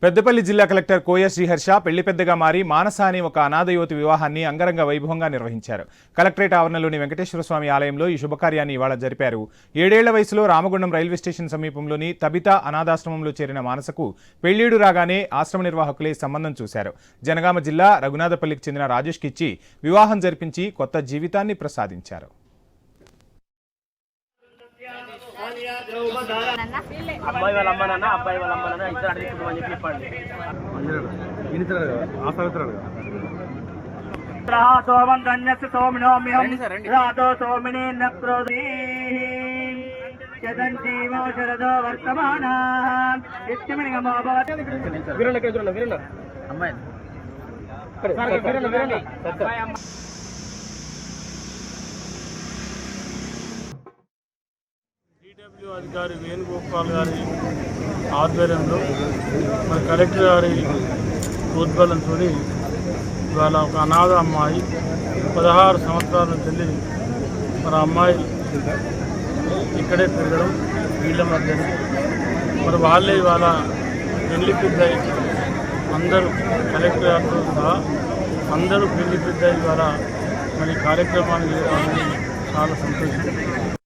పెద్దపల్లి జిల్లా కలెక్టర్ కోయ శ్రీహర్ష పెళ్లి పెద్దగా మారి మానస అని ఒక అనాథ యువతి వివాహాన్ని అంగరంగ వైభవంగా నిర్వహించారు. కలెక్టరేట్ ఆవరణలోని వెంకటేశ్వర స్వామి ఆలయంలో ఈ శుభకార్యాన్ని ఇవాళ జరిపారు. 7 ఏళ్ల వయసులో రామగుండం రైల్వే స్టేషన్ సమీపంలోని తబితా అనాథాశ్రమంలో చేరిన మానసకు పెళ్లిడు రాగానే ఆశ్రమ నిర్వాహకులే సంబంధం చూశారు. జనగామ జిల్లా రఘునాథపల్లికి చెందిన రాజేష్ కిచ్చి వివాహం జరిపించి కొత్త జీవితాన్ని ప్రసాదించారు. అబ్బాయి వాళ్ళ అమ్మ నాన్న అబ్బాయి వాళ్ళ అమ్మ నాన్న ఇద్దరు అడిగిపోమని చెప్పి చెప్పండి. సోమం ధన్యస్ సోమినోమ్యం రాతో సోమిని నక్రోధీ జగంజీవో శరదో వర్తమానా ఇత్తిమినిగమో భవతి విరణ అమ్మాయి అధికారి వేణుగోపాల్ గారి ఆధ్వర్యంలో మరి కలెక్టర్ గారి ప్రోద్బలంతో ఇవాళ ఒక అనాథ అమ్మాయి 16 సంవత్సరాల నుంచి మరి అమ్మాయి ఇక్కడే పెరగడం వీళ్ళ మధ్య మరి వాళ్ళే ఇవాళ పెళ్లి పెద్ద అందరూ కలెక్టర్ గారితో సహా అందరూ పెళ్లి పెద్ద ఇవాళ మరి కార్యక్రమాన్ని చేయడం చాలా సంతోషం.